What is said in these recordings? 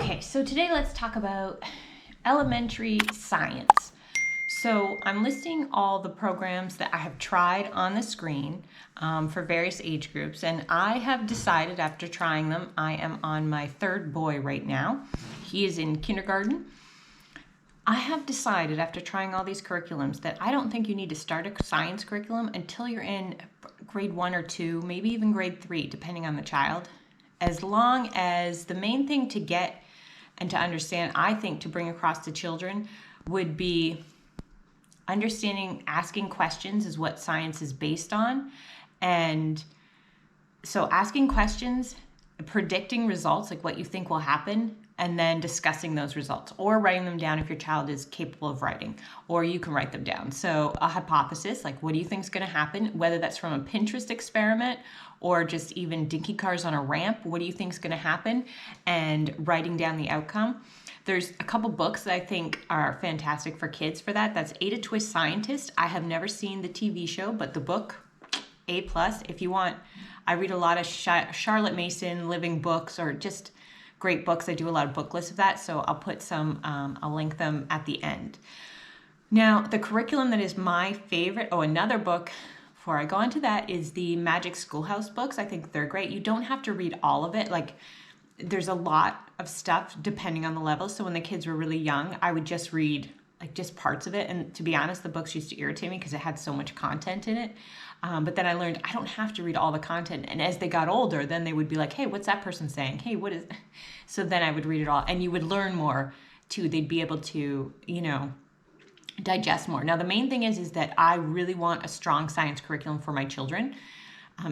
Okay, so today let's talk about elementary science. So I'm listing all the programs that I have tried on the screen for various age groups, and I have decided after trying them, I am on my third boy right now. He is in kindergarten. I have decided after trying all these curriculums that I don't think you need to start a science curriculum until you're in grade 1 or 2, maybe even grade 3, depending on the child. As long as the main thing to get and to understand, I think, to bring across to children would be understanding, asking questions is what science is based on. And so asking questions, predicting results, like what you think will happen, and then discussing those results or writing them down if your child is capable of writing, or you can write them down. So a hypothesis, like what do you think is going to happen, whether that's from a Pinterest experiment or just even dinky cars on a ramp, what do you think is going to happen, and writing down the outcome. There's a couple books that I think are fantastic for kids for that. That's Ada Twist Scientist. I have never seen the TV show, but the book, A+. If you want, I read a lot of Charlotte Mason living books, or just great books. I do a lot of book lists of that, so I'll put some, I'll link them at the end. Now, the curriculum that is my favorite, another book, before I go on to that, is the Magic Schoolhouse books. I think they're great. You don't have to read all of it. Like, there's a lot of stuff depending on the level. So when the kids were really young, I would just read like just parts of it. And to be honest, the books used to irritate me because it had so much content in it. But then I learned I don't have to read all the content. And as they got older, then they would be like, hey, what's that person saying? Hey, what is... So then I would read it all. And you would learn more too. They'd be able to, digest more. Now, the main thing is that I really want a strong science curriculum for my children.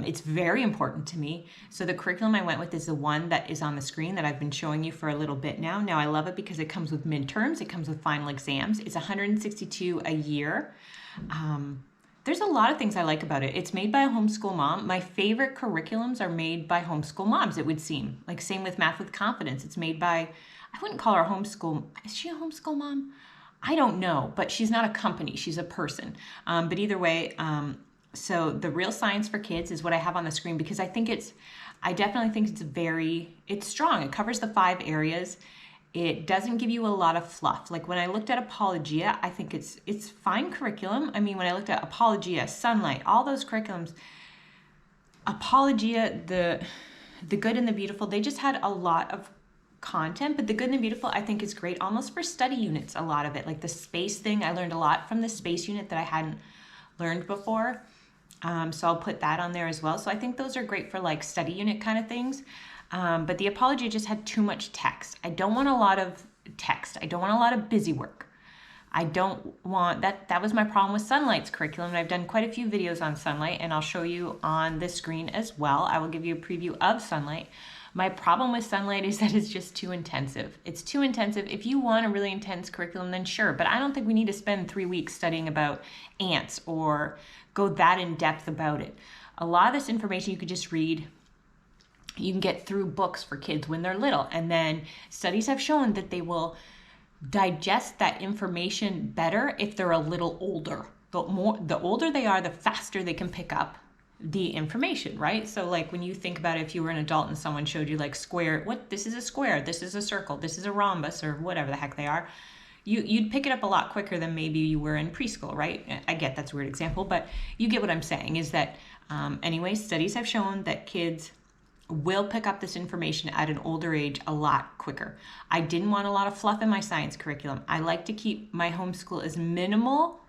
It's very important to me. So the curriculum I went with is the one that is on the screen that I've been showing you for a little bit now. Now, I love it because it comes with midterms. It comes with final exams. It's $162 a year. There's a lot of things I like about it. It's made by a homeschool mom. My favorite curriculums are made by homeschool moms, it would seem. Like same with Math with Confidence. It's made by, I wouldn't call her homeschool. Is she a homeschool mom? I don't know, but she's not a company. She's a person. But either way, so the Real Science for Kids is what I have on the screen because I definitely think it's strong. It covers the 5 areas. It doesn't give you a lot of fluff. Like when I looked at Apologia, I think it's fine curriculum. I mean, when I looked at Apologia, Sonlight, all those curriculums, Apologia, the Good and the Beautiful, they just had a lot of content, but the Good and the Beautiful I think is great almost for study units, a lot of it. Like the space thing, I learned a lot from the space unit that I hadn't learned before. So I'll put that on there as well. So I think those are great for like study unit kind of things. But the Apology just had too much text. I don't want a lot of text. I don't want a lot of busy work. I don't want that. That was my problem with Sonlight's curriculum. And I've done quite a few videos on Sonlight, and I'll show you on this screen as well. I will give you a preview of Sonlight. My problem with Sonlight is that it's just too intensive. It's too intensive. If you want a really intense curriculum, then sure. But I don't think we need to spend 3 weeks studying about ants or go that in depth about it. A lot of this information you could just read. You can get through books for kids when they're little. And then studies have shown that they will digest that information better if they're a little older. The older they are, the faster they can pick up the information, right? So like when you think about it, if you were an adult and someone showed you like this is a square, this is a circle, this is a rhombus, or whatever the heck they are, you'd pick it up a lot quicker than maybe you were in preschool, right? I get that's a weird example, but you get what I'm saying is that anyway, studies have shown that kids will pick up this information at an older age a lot quicker. I didn't want a lot of fluff in my science curriculum. I like to keep my homeschool as minimal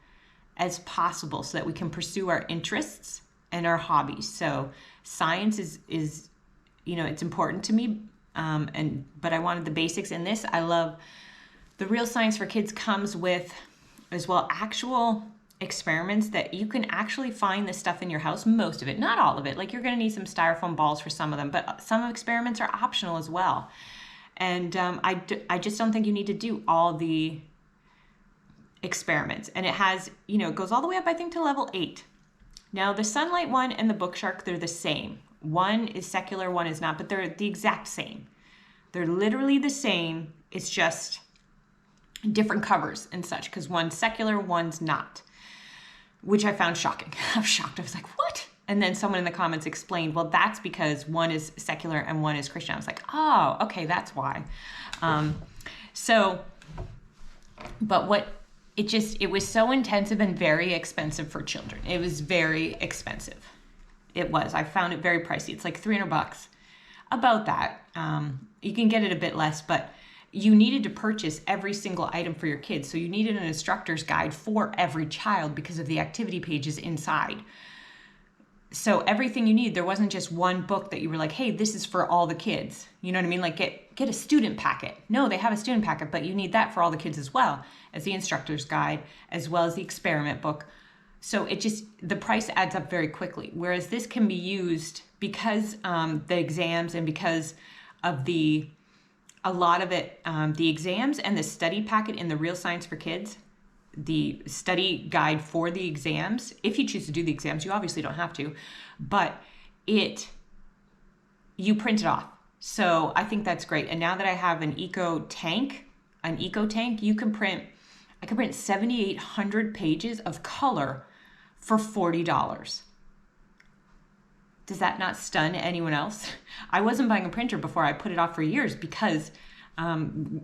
as possible so that we can pursue our interests and our hobbies. So science is it's important to me, but I wanted the basics in this. I love the Real Science for Kids comes with as well actual experiments that you can actually find this stuff in your house, most of it, not all of it. Like you're going to need some styrofoam balls for some of them, but some experiments are optional as well. And I just don't think you need to do all the experiments. And it has, it goes all the way up, I think, to level 8. Now, the Sonlight one and the Bookshark, they're the same. One is secular, one is not, but they're the exact same. They're literally the same. It's just different covers and such, because one's secular, one's not, which I found shocking. I was shocked. I was like, what? And then someone in the comments explained, well, that's because one is secular and one is Christian. I was like, oh, okay, that's why. It was so intensive and very expensive for children. It was very expensive. It was. I found it very pricey. It's like $300, about that. You can get it a bit less, but you needed to purchase every single item for your kids. So you needed an instructor's guide for every child because of the activity pages inside. So everything you need, there wasn't just one book that you were like, hey, this is for all the kids. You know what I mean? Like get a student packet. No, they have a student packet, but you need that for all the kids as well as the instructor's guide, as well as the experiment book. So the price adds up very quickly. Whereas this can be used because the exams and because of the exams and the study packet in the Real Science for Kids, the study guide for the exams, if you choose to do the exams, you obviously don't have to, but you print it off. So I think that's great. And now that I have an eco tank, I can print 7,800 pages of color for $40. Does that not stun anyone else? I wasn't buying a printer before. I put it off for years because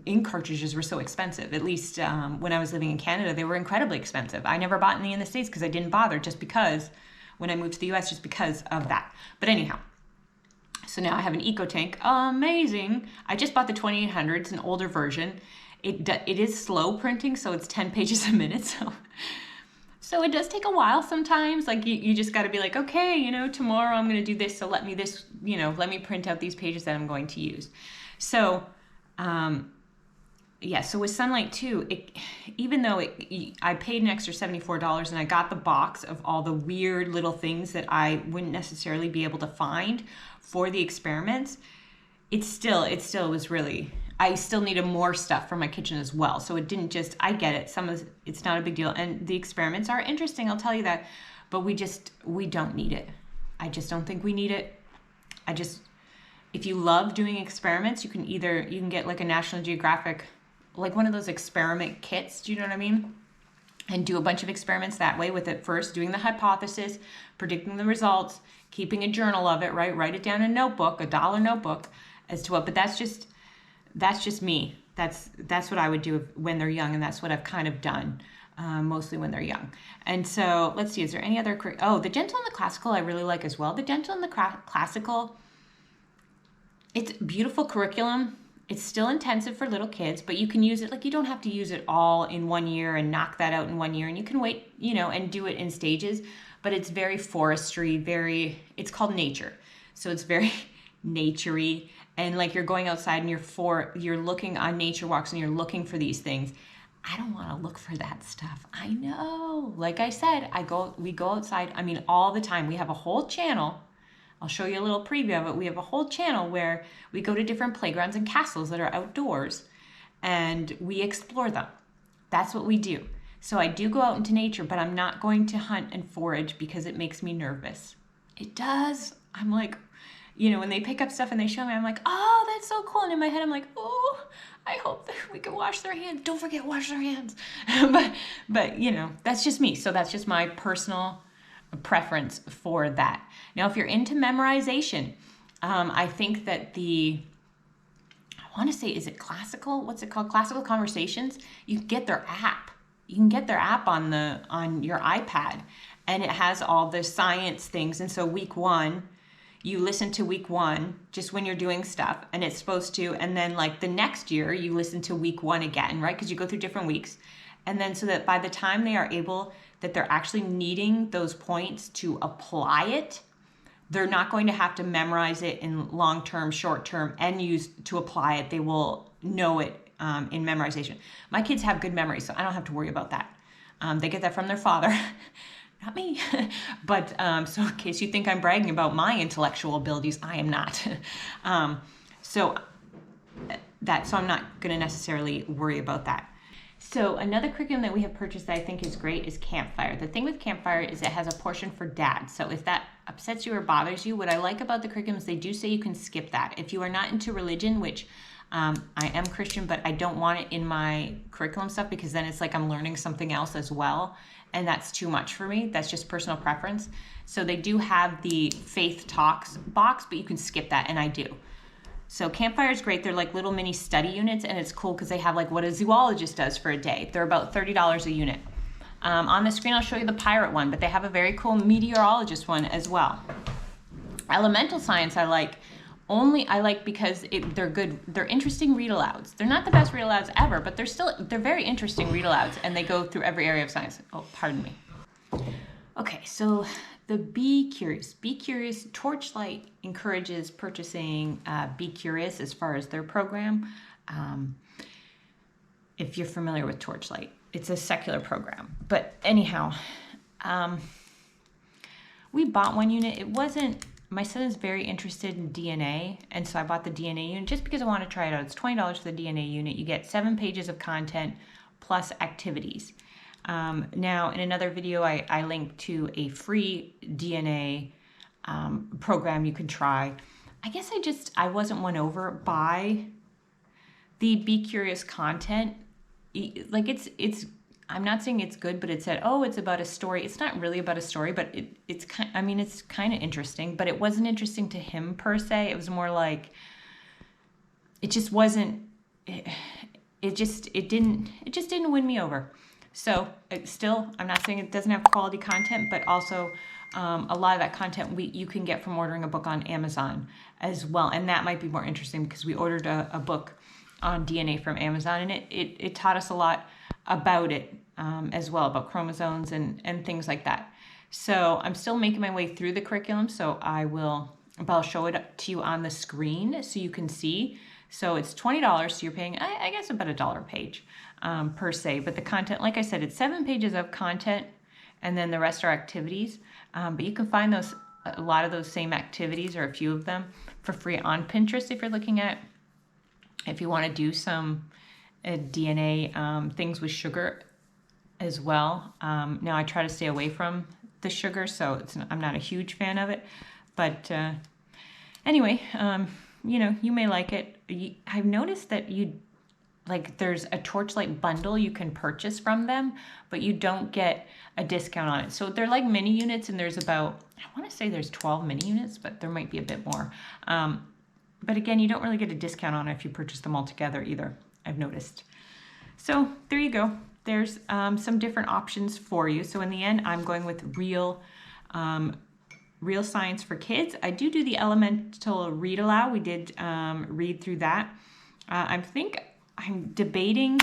ink cartridges were so expensive. At least when I was living in Canada, they were incredibly expensive. I never bought any in the States because I didn't bother, just because when I moved to the US, just because of that. But anyhow, so now I have an eco tank. Amazing. I just bought the 2800. It's an older version. It is slow printing, so it's 10 pages a minute. So it does take a while sometimes. Like you just got to be like, okay, tomorrow I'm going to do this. So let me print out these pages that I'm going to use. So, so with Sonlight too, even though I paid an extra $74 and I got the box of all the weird little things that I wouldn't necessarily be able to find for the experiments, it still was really, I still needed more stuff for my kitchen as well. So it didn't just, I get it. It's not a big deal. And the experiments are interesting, I'll tell you that, but we don't need it. I just don't think we need it. If you love doing experiments, you can get like a National Geographic, like one of those experiment kits. Do you know what I mean? And do a bunch of experiments that way with it first, doing the hypothesis, predicting the results, keeping a journal of it, right? Write it down in a notebook, $1 notebook as to what, but that's just me. That's what I would do when they're young, and that's what I've kind of done, mostly when they're young. And so let's see, is there any other, the Gentle and the Classical I really like as well. The Gentle and the Classical, it's beautiful curriculum. It's still intensive for little kids, but you can use it, like you don't have to use it all in 1 year and knock that out in 1 year, and you can wait, and do it in stages, but it's very forestry, it's called nature. So it's very naturey, and like you're going outside and you're looking on nature walks and you're looking for these things. I don't want to look for that stuff. I know. Like I said, we go outside, all the time. We have a whole channel. I'll show you a little preview of it. We have a whole channel where we go to different playgrounds and castles that are outdoors and we explore them. That's what we do. So I do go out into nature, but I'm not going to hunt and forage because it makes me nervous. It does. I'm like, when they pick up stuff and they show me, I'm like, oh, that's so cool. And in my head, I'm like, oh, I hope that we can wash their hands. Don't forget, wash their hands. but that's just me. So that's just my personal preference for that. Now, if you're into memorization, I think that I want to say, is it classical? What's it called? Classical Conversations. You can get their app. You can get their app on your iPad, and it has all the science things. And so week 1, you listen to week 1 just when you're doing stuff, and it's supposed to, and then like the next year you listen to week 1 again, right? Because you go through different weeks. And then so that by the time they're actually needing those points to apply it, they're not going to have to memorize it in long-term, short-term, and use to apply it. They will know it in memorization. My kids have good memory, so I don't have to worry about that. They get that from their father. Not me. But so in case you think I'm bragging about my intellectual abilities, I am not. So I'm not going to necessarily worry about that. So another curriculum that we have purchased that I think is great is Campfire. The thing with Campfire is it has a portion for dad. So if that upsets you or bothers you, what I like about the curriculum is they do say you can skip that. If you are not into religion, which I am Christian, but I don't want it in my curriculum stuff because then it's like I'm learning something else as well. And that's too much for me. That's just personal preference. So they do have the Faith Talks box, but you can skip that, and I do. So Campfire is great. They're like little mini study units, and it's cool because they have like what a zoologist does for a day. They're about $30 a unit. On the screen, I'll show you the pirate one, but they have a very cool meteorologist one as well. Elemental science I like because they're good. They're interesting read-alouds. They're not the best read-alouds ever, but they're very interesting read-alouds, and they go through every area of science. Oh, pardon me. Okay, so the Be Curious. Be Curious, Torchlight encourages purchasing Be Curious as far as their program. If you're familiar with Torchlight, it's a secular program. But anyhow, we bought one unit. It wasn't, my son is very interested in DNA, and so I bought the DNA unit just because I want to try it out. It's $20 for the DNA unit. You get 7 pages of content plus activities. Now, in another video, I linked to a free DNA program you can try. I guess I wasn't won over by the Be Curious content. Like I'm not saying it's good, but it said, oh, it's about a story. It's not really about a story, but it's kind of interesting, but it wasn't interesting to him per se. It was more like, it just wasn't, it just didn't win me over. So still, I'm not saying it doesn't have quality content, but also a lot of that content you can get from ordering a book on Amazon as well. And that might be more interesting because we ordered a book on DNA from Amazon, and it taught us a lot about it as well, about chromosomes and things like that. So I'm still making my way through the curriculum, so I'll show it to you on the screen so you can see. So it's $20, so you're paying, I guess, about $1 a page per se. But the content, like I said, it's 7 pages of content, and then the rest are activities. But you can find a lot of those same activities, or a few of them, for free on Pinterest if you're looking at, if you want to do some DNA things with sugar as well. Now I try to stay away from the sugar, so I'm not a huge fan of it. But anyway, you may like it. I've noticed that there's a Torchlight bundle you can purchase from them, but you don't get a discount on it. So they're like mini units, and there's about, I want to say there's 12 mini units, but there might be a bit more. But again, you don't really get a discount on it if you purchase them all together either, I've noticed. So there you go. There's some different options for you. So in the end, I'm going with real science for kids. I do the elemental read aloud. We did read through that. I'm debating.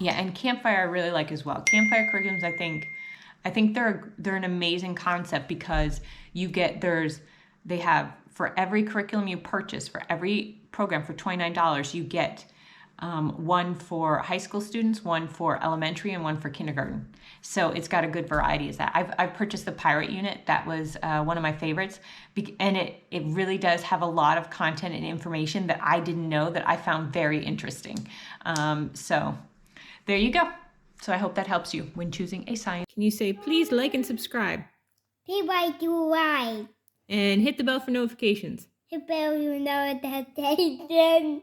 Yeah, and Campfire I really like as well. Campfire curriculums, I think they're an amazing concept because they have, for every curriculum you purchase, for every program for $29, you get one for high school students, one for elementary, and one for kindergarten. So it's got a good variety. I've purchased the Pirate unit. That was one of my favorites, and it really does have a lot of content and information that I didn't know, that I found very interesting. So there you go. So I hope that helps you when choosing a science. Can you say, please like and subscribe? Please like to like. And hit the bell for notifications. Hit the bell for notifications.